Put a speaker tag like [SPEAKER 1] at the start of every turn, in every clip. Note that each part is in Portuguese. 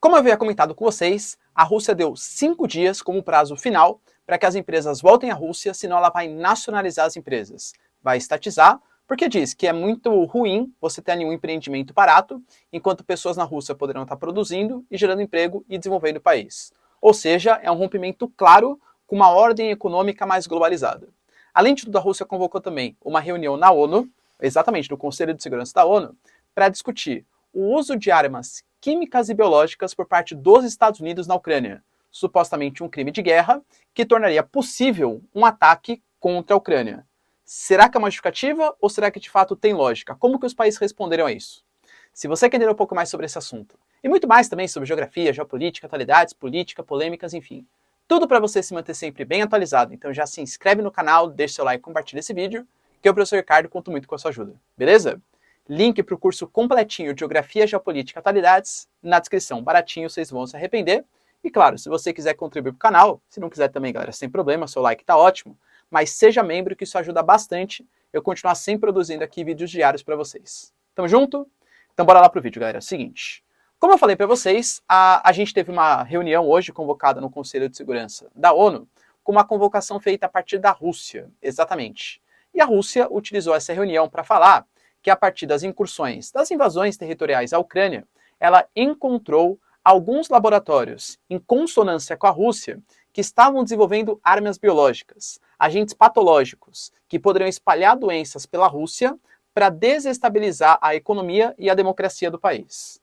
[SPEAKER 1] Como eu havia comentado com vocês, a Rússia deu 5 dias como prazo final para que as empresas voltem à Rússia, senão ela vai nacionalizar as empresas. Vai estatizar, porque diz que é muito ruim você ter nenhum empreendimento barato, enquanto pessoas na Rússia poderão estar produzindo e gerando emprego e desenvolvendo o país. Ou seja, é um rompimento claro com uma ordem econômica mais globalizada. Além de tudo, a Rússia convocou também uma reunião na ONU, exatamente no Conselho de Segurança da ONU, para discutir o uso de armas químicas e biológicas por parte dos Estados Unidos na Ucrânia, supostamente um crime de guerra que tornaria possível um ataque contra a Ucrânia. Será que é uma justificativa ou será que de fato tem lógica? Como que os países responderam a isso? Se você quer entender um pouco mais sobre esse assunto, e muito mais também sobre geografia, geopolítica, atualidades, política, polêmicas, enfim, tudo para você se manter sempre bem atualizado, então já se inscreve no canal, deixa seu like e compartilha esse vídeo, que eu, professor Ricardo, conto muito com a sua ajuda, beleza? Link para o curso completinho de Geografia, Geopolítica e Atualidades na descrição, baratinho, vocês vão se arrepender. E claro, se você quiser contribuir para o canal, se não quiser também, galera, sem problema, seu like tá ótimo, mas seja membro que isso ajuda bastante eu continuar sempre produzindo aqui vídeos diários para vocês. Tamo junto? Então bora lá pro vídeo, galera. Seguinte, como eu falei para vocês, a gente teve uma reunião hoje convocada no Conselho de Segurança da ONU, com uma convocação feita a partir da Rússia, exatamente. E a Rússia utilizou essa reunião para falar que a partir das incursões, das invasões territoriais à Ucrânia, ela encontrou alguns laboratórios em consonância com a Rússia que estavam desenvolvendo armas biológicas, agentes patológicos, que poderiam espalhar doenças pela Rússia para desestabilizar a economia e a democracia do país.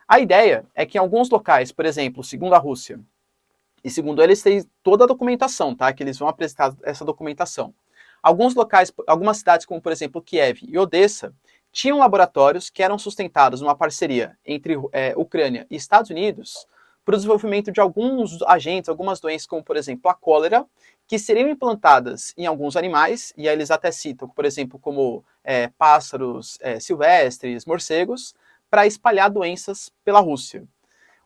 [SPEAKER 1] A ideia é que em alguns locais, por exemplo, segundo a Rússia, e segundo eles têm toda a documentação, tá? Que eles vão apresentar essa documentação. Alguns locais, algumas cidades como, por exemplo, Kiev e Odessa, tinham laboratórios que eram sustentados numa parceria entre Ucrânia e Estados Unidos para o desenvolvimento de alguns agentes, algumas doenças, como, por exemplo, a cólera, que seriam implantadas em alguns animais, e aí eles até citam, por exemplo, como pássaros silvestres, morcegos, para espalhar doenças pela Rússia.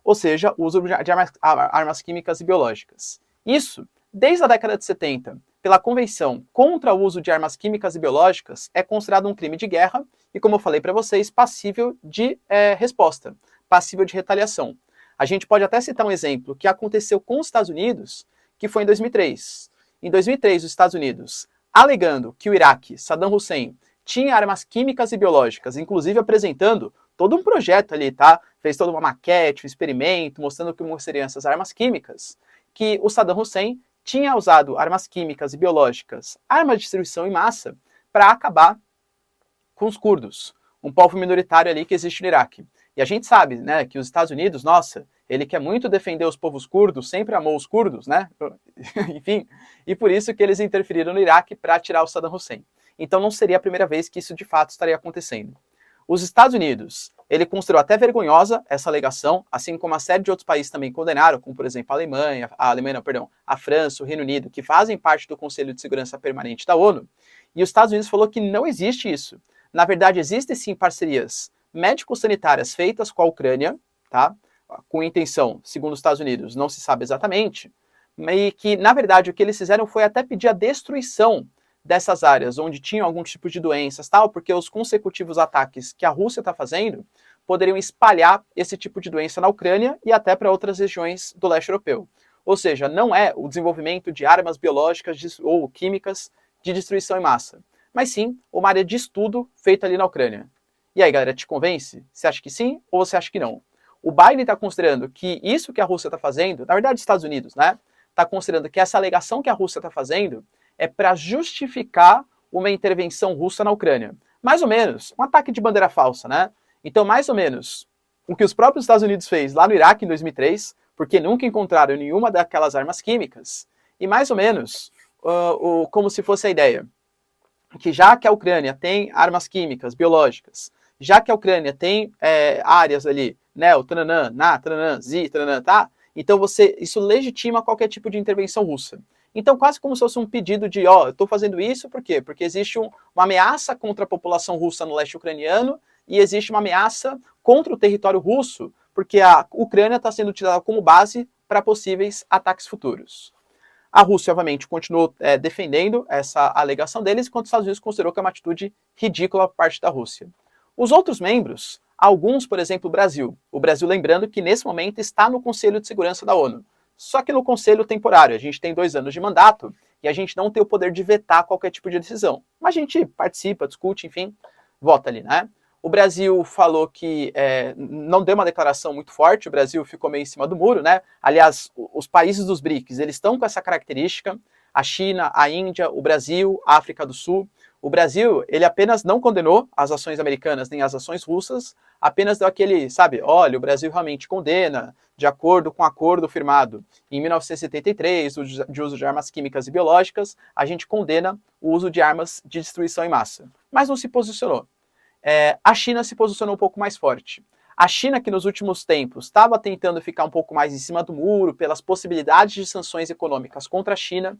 [SPEAKER 1] Ou seja, o uso de armas químicas e biológicas. Isso, desde a década de 70, pela Convenção contra o uso de armas químicas e biológicas, é considerado um crime de guerra e, como eu falei para vocês, passível de resposta, passível de retaliação. A gente pode até citar um exemplo que aconteceu com os Estados Unidos, que foi em 2003. Em 2003, os Estados Unidos, alegando que o Iraque, Saddam Hussein, tinha armas químicas e biológicas, inclusive apresentando todo um projeto ali, tá? Fez toda uma maquete, um experimento, mostrando como seriam essas armas químicas, que o Saddam Hussein tinha usado armas químicas e biológicas, armas de destruição em massa, para acabar com os curdos, um povo minoritário ali que existe no Iraque. E a gente sabe, né, que os Estados Unidos, nossa, ele quer muito defender os povos curdos, sempre amou os curdos, né? Enfim, e por isso que eles interferiram no Iraque para tirar o Saddam Hussein. Então não seria a primeira vez que isso de fato estaria acontecendo. Os Estados Unidos, ele considerou até vergonhosa essa alegação, assim como uma série de outros países também condenaram, como por exemplo a França, o Reino Unido, que fazem parte do Conselho de Segurança Permanente da ONU, e os Estados Unidos falou que não existe isso. Na verdade, existem sim parcerias médico-sanitárias feitas com a Ucrânia, tá? Com intenção, segundo os Estados Unidos, não se sabe exatamente, e que, na verdade, o que eles fizeram foi até pedir a destruição dessas áreas onde tinham algum tipo de doenças, tal, porque os consecutivos ataques que a Rússia está fazendo poderiam espalhar esse tipo de doença na Ucrânia e até para outras regiões do leste europeu. Ou seja, não é o desenvolvimento de armas biológicas ou químicas de destruição em massa, mas sim uma área de estudo feita ali na Ucrânia. E aí, galera, te convence? Você acha que sim ou você acha que não? O Biden está considerando que isso que a Rússia está fazendo, na verdade, os Estados Unidos, né, está considerando que essa alegação que a Rússia está fazendo é para justificar uma intervenção russa na Ucrânia. Mais ou menos, um ataque de bandeira falsa, né? Então, mais ou menos, o que os próprios Estados Unidos fez lá no Iraque em 2003, porque nunca encontraram nenhuma daquelas armas químicas, e mais ou menos como se fosse a ideia que já que a Ucrânia tem armas químicas, biológicas, já que a Ucrânia tem áreas ali, né, o tananã, na, tananã, zi, tananã, tá? Então isso legitima qualquer tipo de intervenção russa. Então, quase como se fosse um pedido de, eu estou fazendo isso, por quê? Porque existe uma ameaça contra a população russa no leste ucraniano e existe uma ameaça contra o território russo, porque a Ucrânia está sendo utilizada como base para possíveis ataques futuros. A Rússia, obviamente, continuou defendendo essa alegação deles, enquanto os Estados Unidos considerou que é uma atitude ridícula por parte da Rússia. Os outros membros Alguns, por exemplo, o Brasil. O Brasil, lembrando que nesse momento está no Conselho de Segurança da ONU. Só que no Conselho temporário, a gente tem 2 anos de mandato e a gente não tem o poder de vetar qualquer tipo de decisão. Mas a gente participa, discute, enfim, vota ali, né? O Brasil falou que não deu uma declaração muito forte, o Brasil ficou meio em cima do muro, né? Aliás, os países dos BRICS, eles estão com essa característica, a China, a Índia, o Brasil, a África do Sul. O Brasil, ele apenas não condenou as ações americanas nem as ações russas, apenas deu aquele, sabe, olha, o Brasil realmente condena, de acordo com o acordo firmado em 1973, de uso de armas químicas e biológicas, a gente condena o uso de armas de destruição em massa. Mas não se posicionou. A China se posicionou um pouco mais forte. A China, que nos últimos tempos estava tentando ficar um pouco mais em cima do muro pelas possibilidades de sanções econômicas contra a China,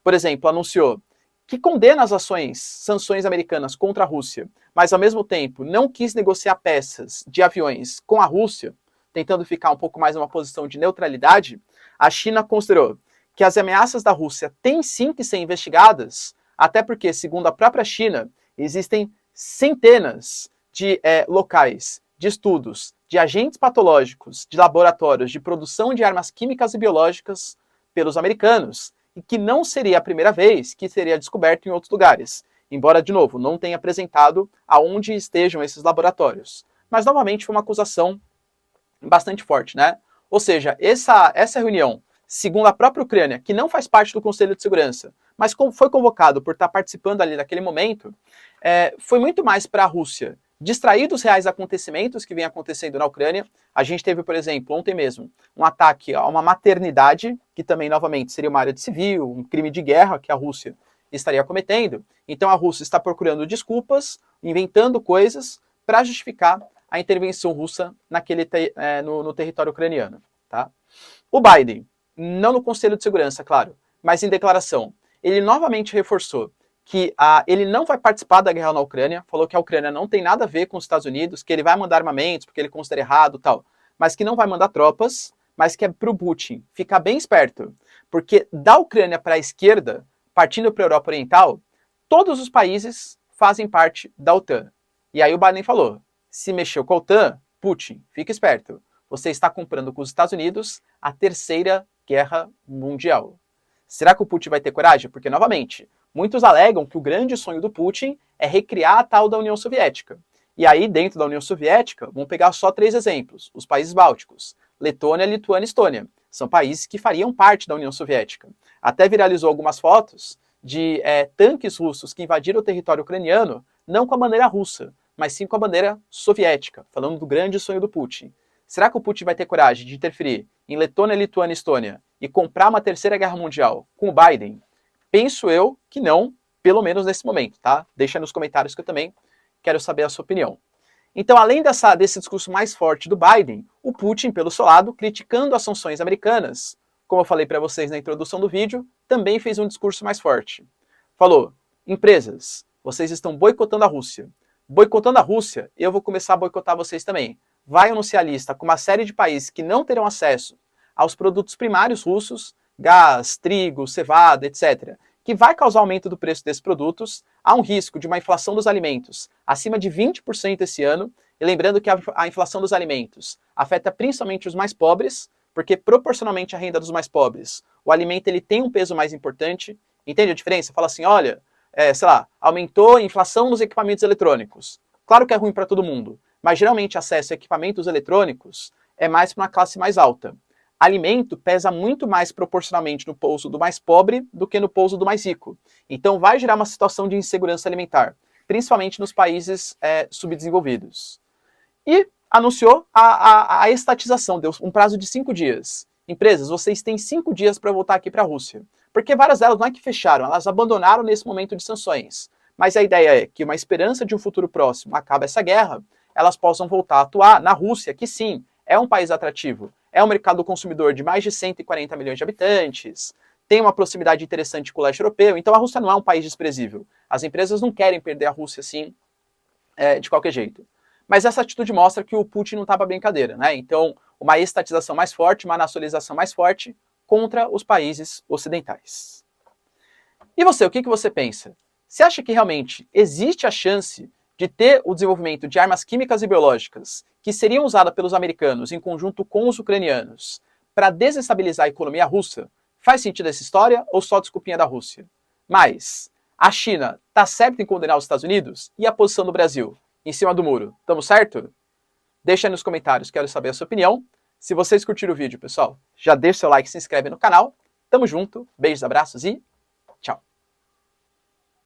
[SPEAKER 1] por exemplo, anunciou que condena as sanções americanas contra a Rússia, mas ao mesmo tempo não quis negociar peças de aviões com a Rússia, tentando ficar um pouco mais numa posição de neutralidade, a China considerou que as ameaças da Rússia têm sim que ser investigadas, até porque, segundo a própria China, existem centenas de locais de estudos, de agentes patológicos, de laboratórios de produção de armas químicas e biológicas pelos americanos, e que não seria a primeira vez que seria descoberto em outros lugares, embora, de novo, não tenha apresentado aonde estejam esses laboratórios. Mas, novamente, foi uma acusação bastante forte, né? Ou seja, essa reunião, segundo a própria Ucrânia, que não faz parte do Conselho de Segurança, mas foi convocado por estar participando ali naquele momento, foi muito mais para a Rússia distrair dos reais acontecimentos que vem acontecendo na Ucrânia. A gente teve, por exemplo, ontem mesmo, um ataque a uma maternidade, que também, novamente, seria uma área de civil, um crime de guerra que a Rússia estaria cometendo. Então a Rússia está procurando desculpas, inventando coisas para justificar a intervenção russa no território ucraniano. Tá? O Biden, não no Conselho de Segurança, claro, mas em declaração, ele novamente reforçou que ele não vai participar da guerra na Ucrânia, falou que a Ucrânia não tem nada a ver com os Estados Unidos, que ele vai mandar armamentos porque ele considera errado e tal, mas que não vai mandar tropas, mas que é pro Putin ficar bem esperto, porque da Ucrânia para a esquerda, partindo para a Europa Oriental, todos os países fazem parte da OTAN. E aí o Biden falou, se mexeu com a OTAN, Putin, fica esperto, você está comprando com os Estados Unidos a terceira guerra mundial. Será que o Putin vai ter coragem? Porque, novamente, muitos alegam que o grande sonho do Putin é recriar a tal da União Soviética. E aí, dentro da União Soviética, vamos pegar só 3 exemplos. Os países bálticos, Letônia, Lituânia e Estônia. São países que fariam parte da União Soviética. Até viralizou algumas fotos de tanques russos que invadiram o território ucraniano, não com a bandeira russa, mas sim com a bandeira soviética, falando do grande sonho do Putin. Será que o Putin vai ter coragem de interferir em Letônia, Lituânia e Estônia e comprar uma terceira guerra mundial com o Biden? Penso eu que não, pelo menos nesse momento, tá? Deixa nos comentários que eu também quero saber a sua opinião. Então, além desse discurso mais forte do Biden, o Putin, pelo seu lado, criticando as sanções americanas, como eu falei para vocês na introdução do vídeo, também fez um discurso mais forte. Falou, empresas, vocês estão boicotando a Rússia. Boicotando a Rússia, eu vou começar a boicotar vocês também. Vai anunciar a lista com uma série de países que não terão acesso aos produtos primários russos, gás, trigo, cevada, etc., que vai causar aumento do preço desses produtos. Há um risco de uma inflação dos alimentos acima de 20% esse ano. E lembrando que a inflação dos alimentos afeta principalmente os mais pobres, porque proporcionalmente à renda dos mais pobres, o alimento ele tem um peso mais importante. Entende a diferença? Fala assim, olha, sei lá, aumentou a inflação nos equipamentos eletrônicos. Claro que é ruim para todo mundo, mas geralmente acesso a equipamentos eletrônicos é mais para uma classe mais alta. Alimento pesa muito mais proporcionalmente no bolso do mais pobre do que no bolso do mais rico. Então vai gerar uma situação de insegurança alimentar, principalmente nos países subdesenvolvidos. E anunciou a estatização, deu um prazo de 5 dias. Empresas, vocês têm 5 dias para voltar aqui para a Rússia. Porque várias delas não é que fecharam, elas abandonaram nesse momento de sanções. Mas a ideia é que uma esperança de um futuro próximo acabe essa guerra, elas possam voltar a atuar na Rússia, que sim, é um país atrativo. É um mercado consumidor de mais de 140 milhões de habitantes, tem uma proximidade interessante com o leste europeu, então a Rússia não é um país desprezível. As empresas não querem perder a Rússia assim, de qualquer jeito. Mas essa atitude mostra que o Putin não está para brincadeira, né? Então, uma estatização mais forte, uma nacionalização mais forte contra os países ocidentais. E você, o que você pensa? Você acha que realmente existe a chance de ter o desenvolvimento de armas químicas e biológicas que seriam usadas pelos americanos em conjunto com os ucranianos para desestabilizar a economia russa, faz sentido essa história ou só desculpinha da Rússia? Mas a China está certa em condenar os Estados Unidos? E a posição do Brasil? Em cima do muro, estamos certo? Deixa aí nos comentários, quero saber a sua opinião. Se vocês curtiram o vídeo, pessoal, já deixa seu like e se inscreve no canal. Tamo junto, beijos, abraços e tchau!